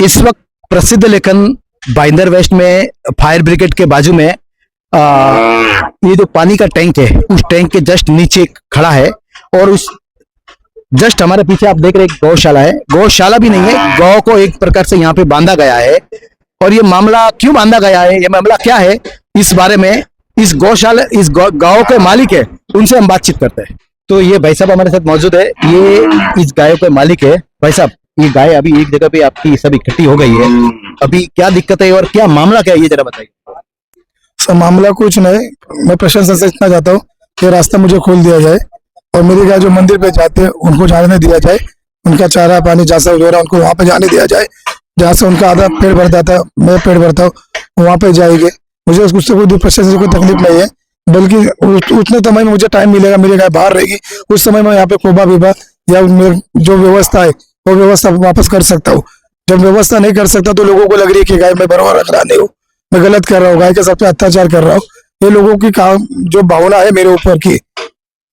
इस वक्त प्रसिद्ध लेखन भाईंदर वेस्ट में फायर ब्रिगेड के बाजू में ये जो पानी का टैंक है उस टैंक के जस्ट नीचे खड़ा है और उस जस्ट हमारे पीछे आप देख रहे हैं गौशाला है। गौशाला भी नहीं है, गौ को एक प्रकार से यहाँ पे बांधा गया है। और ये मामला क्यों बांधा गया है, ये मामला क्या है, इस बारे में इस गौशाला इस गांव के मालिक है, उनसे हम बातचीत करते हैं। तो ये भाई साहब हमारे साथ मौजूद है, ये इस गायों के मालिक है। भाई साहब, ये गाय अभी एक जगह पे आपकी सब इकट्ठी हो गई है, अभी क्या दिक्कत है और क्या मामला क्या है, ये जरा बताइए। सर मामला कुछ नहीं, मैं प्रशासन से इतना चाहता हूँ कि रास्ता मुझे खोल दिया जाए और मेरी गाय जो मंदिर पे जाते हैं उनको जाने दिया जाए। उनका चारा पानी जहाँ से हो रहा है उनको वहां पे जाने दिया जाए, जहाँ से उनका आधा पेट भरता था, मैं पेट भरता हूँ, वहां पे जाएंगे। मुझे उससे कोई प्रशासन से कोई तकलीफ नहीं है, बल्कि उतने समय में मुझे टाइम मिलेगा, मेरी गाय बाहर रहेगी, उस समय में यहाँ पे कोबा विभा या जो व्यवस्था है वो व्यवस्था वापस कर सकता हूँ। जब व्यवस्था नहीं कर सकता तो लोगों को लग रही है कि गाय मैं बराबर रख रहा नहीं हूँ, मैं गलत कर रहा हूँ, गाय के साथ अत्याचार कर रहा हूँ। ये लोगों की काम जो भावना है मेरे ऊपर की,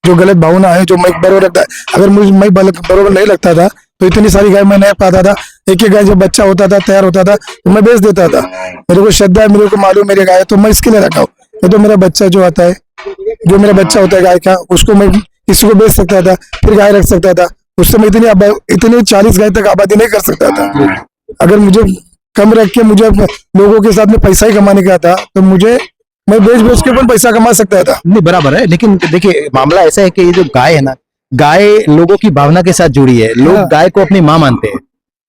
जो गलत भावना है, जो मैं बराबर रखता है, अगर मैं बराबर नहीं लगता था तो इतनी सारी गाय मैं नहीं पाता था। एक एक गाय जब बच्चा होता था, तैयार होता था, तो मैं बेच देता था। मेरे को श्रद्धा है, मेरे को मालूम मेरी गाय, तो मैं इसके लिए रखा हूँ। ये तो मेरा बच्चा जो आता है, जो मेरा बच्चा होता है गाय का, उसको मैं किसी को बेच सकता था, फिर गाय रख सकता था। उससे मैं इतनी 40 गाय तक आबादी नहीं कर सकता था। अगर मुझे कम रख के मुझे लोगों के साथ में पैसा ही कमाने का था तो मैं बेच के पैसा कमा सकता था। नहीं बराबर है, लेकिन देखिए मामला ऐसा है कि ये जो गाय है ना, गाय लोगों की भावना के साथ जुड़ी है, लोग गाय को अपनी माँ मानते हैं,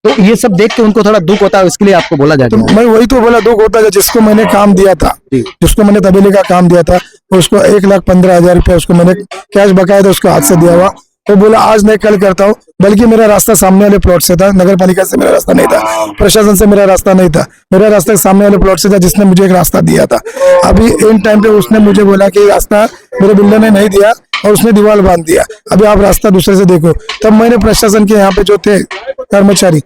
तो ये सब देख के उनको थोड़ा दुख होता है, इसके लिए आपको बोला जाता है। तो मैं वही तो बोला, दुख होता है। जिसको मैंने काम दिया था, जिसको मैंने तबेले का काम दिया था, उसको 1,15,000 रुपया उसको मैंने कैश बकाया था, उसको हाथ से दिया हुआ। वो बोला आज नहीं कल करता हूँ, बल्कि मेरा रास्ता सामने वाले प्लॉट से था, नगर पालिका से मेरा रास्ता नहीं था, प्रशासन से मेरा रास्ता नहीं था, मेरा रास्ता सामने वाले प्लॉट से था, जिसने मुझे एक रास्ता दिया था। अभी इन टाइम पे उसने मुझे बोला कि रास्ता मेरे बिल्डर ने नहीं दिया और उसने दीवार बांध दिया, अभी आप रास्ता दूसरे से देखो। तब मैंने प्रशासन के यहाँ पे जो थे कर्मचारी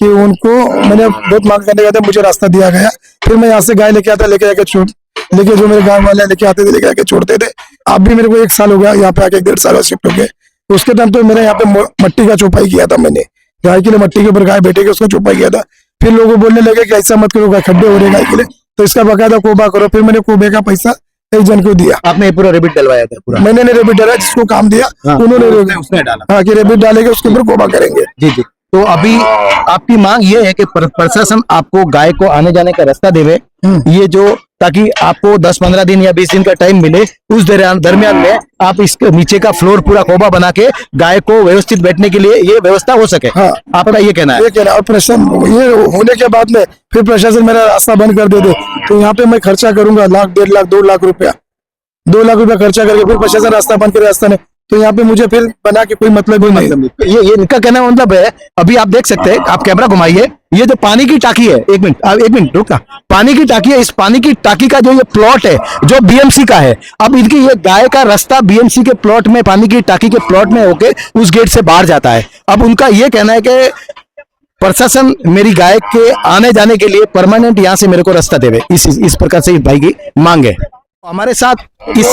कि उनको मैंने बहुत मांग करने गया था, मुझे रास्ता दिया गया। फिर मैं यहाँ से गाय लेके आता, लेके जो मेरे गाँव वाले लेके आते थे, लेके आके छोड़ते थे। अब भी मेरे को 1 साल हो गया यहाँ पे आके, 1.5 साल शिफ्ट हो गए। उसके टाइम तो मेरे यहाँ पे मट्टी का चौपाई किया था मैंने, गाय के लिए मट्टी के ऊपर गाय बैठे के उसका चौपाई किया था। फिर लोगों बोलने लगे कि ऐसा मत करो, खड्डे हो रहे गाय के लिए, तो इसका बकायदा कोबा करो। फिर मैंने कोबे का पैसा एक जन को दिया। आपने पूरा रेबिट डलवाया था? पूरा मैंने रेबिट डाला, जिसको काम दिया उन्होंने उसने डाला। हाँ, कि रेबिट डालेंगे उसके ऊपर कोबा करेंगे। जी जी। तो अभी आपकी मांग ये है कि प्रशासन आपको गाय को आने जाने का रास्ता देवे, ये जो ताकि आपको 10-15 दिन या 20 दिन का टाइम मिले, उस दरमियान में आप इसके नीचे का फ्लोर पूरा कोबा बना के गाय को व्यवस्थित बैठने के लिए ये व्यवस्था हो सके। हाँ, आपका ये कहना है? ये कहना। और प्रशासन ये होने के बाद में फिर प्रशासन मेरा रास्ता बंद कर दे तो यहाँ पे मैं खर्चा करूंगा 1 लाख, 1.5 लाख, 2 लाख रुपया, 2 लाख रुपया खर्चा करके फिर प्रशासन रास्ता बंद करे, रास्ता नहीं, तो यहाँ पे मुझे फिर बना के कोई मतलब ही नहीं। ये इनका कहना मतलब है, अभी आप देख सकते हैं, आप कैमरा घुमाइए, ये जो पानी की टाकी है, एक मिनट रुकना, पानी की टाकी है, इस पानी की टाकी का जो ये प्लॉट है जो बीएमसी का है, अब इनकी ये गाय का रास्ता बीएमसी के प्लॉट में, पानी की टाकी के प्लॉट में होके उस गेट से बाहर जाता है। अब उनका ये कहना है कि प्रशासन मेरी गाय के आने जाने के लिए परमानेंट यहाँ से मेरे को रास्ता देवे, इस प्रकार से इस भाई की मांग है। हमारे साथ इस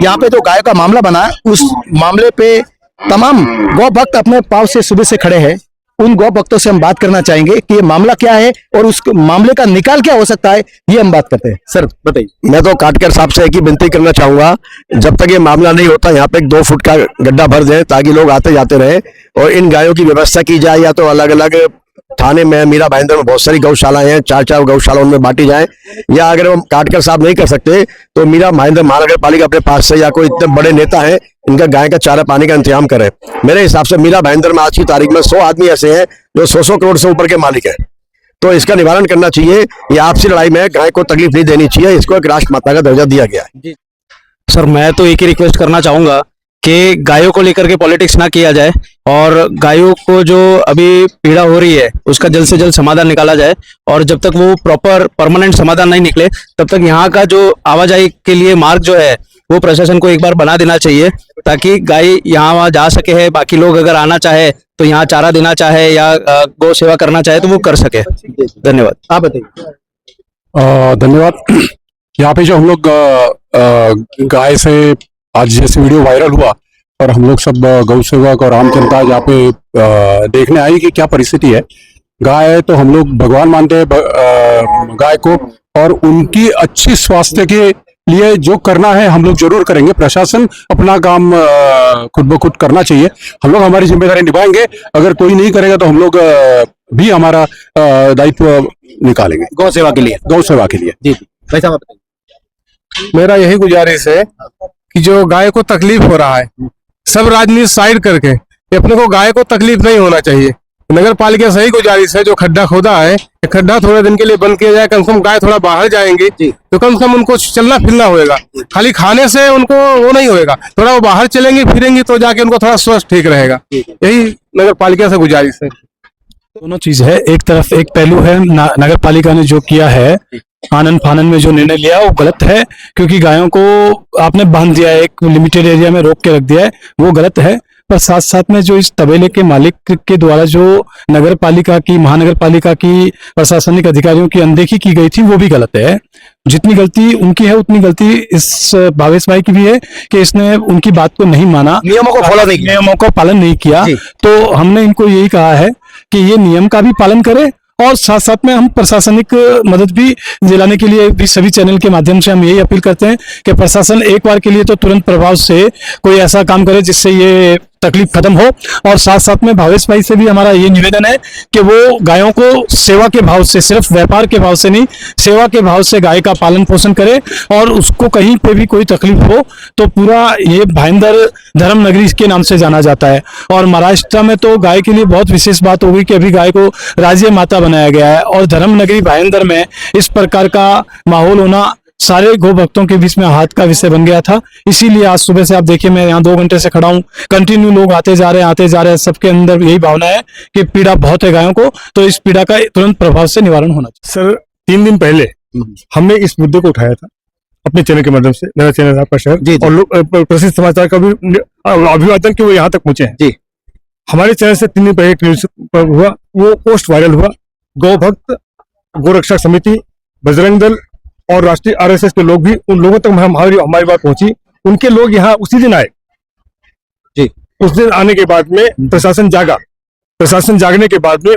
यहाँ पे जो गाय का मामला बना है, उस मामले पे तमाम गौ भक्त अपने पांव से सुबह से खड़े हैं। उन गौ भक्तों से हम बात करना चाहेंगे कि ये मामला क्या है और उस मामले का निकाल क्या हो सकता है, ये हम बात करते हैं। सर बताइए। मैं तो काटकर साहब से एक ही विनती करना चाहूंगा, जब तक ये मामला नहीं होता यहाँ पे 2 फुट का गड्ढा भर दें ताकि लोग आते जाते रहे और इन गायों की व्यवस्था की जाए। या तो अलग अलग थाने में, मीरा भाईंदर में बहुत सारी गौशालाएं हैं, 4-4 गौशाला उनमें बांटी जाए, या अगर हम काटकर साहब नहीं कर सकते तो मीरा भाईंदर महानगर पालिका अपने पास से या कोई इतने बड़े नेता है इनका गाय का चारा पानी का इंतजाम करे। मेरे हिसाब से मीरा भाईंदर में आज की तारीख में 100 आदमी ऐसे हैं जो 100 करोड़ से ऊपर के मालिक है, तो इसका निवारण करना चाहिए। ये आपसी लड़ाई में गाय को तकलीफ नहीं देनी चाहिए, इसको एक राष्ट्र माता का दर्जा दिया गया है। सर मैं तो एक ही रिक्वेस्ट करना चाहूंगा कि गायों को लेकर के पॉलिटिक्स ना किया जाए और गायों को जो अभी पीड़ा हो रही है उसका जल्द से जल्द समाधान निकाला जाए, और जब तक वो प्रॉपर परमानेंट समाधान नहीं निकले तब तक यहाँ का जो आवाजाही के लिए मार्ग जो है वो प्रशासन को एक बार बना देना चाहिए, ताकि गाय यहाँ वहाँ जा सके है। बाकी लोग अगर आना चाहे तो यहाँ चारा देना चाहे या गौ सेवा करना चाहे तो वो कर सके। धन्यवाद। आप बताइए। धन्यवाद। यहाँ पे जो हम लोग गाय से आज जैसे वीडियो वायरल हुआ और हम लोग सब गौ सेवक और आम जनता यहाँ पे देखने आई कि क्या परिस्थिति है, गाय है तो हम लोग भगवान मानते हैं गाय को, और उनकी अच्छी स्वास्थ्य के लिए जो करना है हम लोग जरूर करेंगे। प्रशासन अपना काम खुद ब खुद करना चाहिए, हम लोग हमारी जिम्मेदारी निभाएंगे। अगर कोई नहीं करेगा तो हम लोग भी हमारा दायित्व निकालेंगे गौ सेवा के लिए। गौ सेवा के लिए। जी भाई साहब बताइए। मेरा यही गुजारिश है कि जो गाय को तकलीफ हो रहा है, सब राजनीति साइड करके अपने को गाय को तकलीफ नहीं होना चाहिए। नगर पालिका सही गुजारिश है, जो खड्डा खोदा है, ये खड्डा थोड़े दिन के लिए बंद किया जाए। कम से कम गाय थोड़ा बाहर जाएंगी तो कम से कम उनको चलना फिरना होएगा, खाली खाने से उनको वो नहीं होएगा। थोड़ा वो बाहर चलेंगी फिरेंगी तो जाके उनको थोड़ा स्वास्थ्य ठीक रहेगा। यही नगर पालिका से गुजारिश है। दोनों चीज है, एक तरफ एक पहलू है नगर पालिका ने जो किया है, आनन फानन में जो निर्णय लिया वो गलत है, क्योंकि गायों को आपने बांध दिया है, एक लिमिटेड एरिया में रोक के रख दिया है, वो गलत है। पर साथ साथ में जो इस तबेले के मालिक के द्वारा जो नगर पालिका की, महानगर पालिका की प्रशासनिक अधिकारियों की अनदेखी की गई थी, वो भी गलत है। जितनी गलती उनकी है उतनी गलती इस भावेश भाई की भी है कि इसने उनकी बात को नहीं माना, नियमों को फॉलो नहीं किया। नियमों का पालन नहीं किया। तो हमने इनको यही कहा है कि ये नियम का भी पालन करे, और साथ साथ में हम प्रशासनिक मदद भी दिलाने के लिए भी सभी चैनल के माध्यम से हम यही अपील करते हैं कि प्रशासन एक बार के लिए तो तुरंत प्रभाव से कोई ऐसा काम करे जिससे ये तकलीफ खत्म हो। और साथ साथ में भावेश भाई से भी हमारा ये निवेदन है कि वो गायों को सेवा के भाव से, सिर्फ व्यापार के भाव से नहीं, सेवा के भाव से गाय का पालन पोषण करे, और उसको कहीं पे भी कोई तकलीफ हो तो पूरा ये भाईंदर धर्म नगरी के नाम से जाना जाता है। और महाराष्ट्र में तो गाय के लिए बहुत विशेष बात हो गई कि अभी गाय को राज्य माता बनाया गया है, और धर्म नगरी भाईंदर में इस प्रकार का माहौल होना सारे गौ भक्तों के बीच में हाथ का विषय बन गया था। इसीलिए आज सुबह से आप देखिए, मैं यहाँ 2 घंटे से खड़ा हूँ, कंटिन्यू लोग आते जा रहे हैं, सबके अंदर यही भावना है कि पीड़ा बहुत है गायों को, तो इस पीड़ा का तुरंत प्रभाव से निवारण होना चाहिए। सर 3 दिन पहले हमने इस मुद्दे को उठाया था अपने चैनल के माध्यम से, मेरा चैनल आपका शहर, और लोग प्रसिद्ध समाचार का भी अभिवादन कि वो यहाँ तक पहुंचे हैं। जी, हमारे चैनल से 3 दिन पहले एक न्यूज हुआ, वो पोस्ट वायरल हुआ। गौ भक्त, गौ रक्षा समिति, बजरंग दल और राष्ट्रीय आरएसएस के लोग भी, उन लोगों तक हमारी बात पहुंची। उनके लोग यहाँ उसी दिन आए। जी, उस दिन आने के बाद में प्रशासन जागा। प्रशासन जागने के बाद में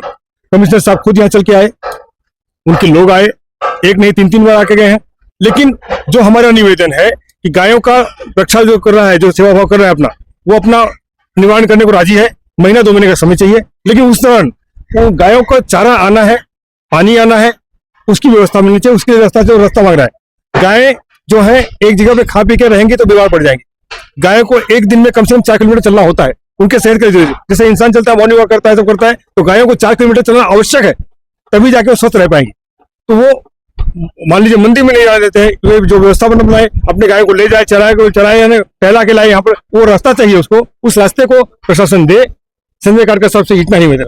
कमिश्नर साहब खुद यहाँ चल के आए, उनके लोग आए, एक नहीं 3-3 बार आके गए हैं। लेकिन जो हमारा निवेदन है कि गायों का रक्षा जो कर रहा है, जो सेवा भाव कर रहा है अपना, वो अपना निवारण करने को राजी है। 1-2 महीने का समय चाहिए, लेकिन उस दौरान वो गायों का चारा आना है, पानी आना है, उसकी व्यवस्था मिलनी चाहिए। उसकी व्यवस्था जो रास्ता मांग रहा है, गाय जो है एक जगह पे खा पी के रहेंगे तो बीमार पड़ जाएंगे। गाय को एक दिन में कम से कम 4 किलोमीटर चलना होता है, उनके सेहत के लिए। जैसे इंसान चलता है, मॉर्निंग वॉक करता है, सब करता है, तो गायों को 4 किलोमीटर चलना आवश्यक है, तभी जाके वो स्वस्थ रह पाएंगे। तो वो मान लीजिए मंदिर में नहीं जाने देते हैं, जो व्यवस्था बनाए, अपने गायों को ले जाए, चराए यानी टहला के लाए, यहाँ पर वो रास्ता चाहिए उसको, उस रास्ते को प्रशासन दे। संजय कार का सबसे इतना ही मेरा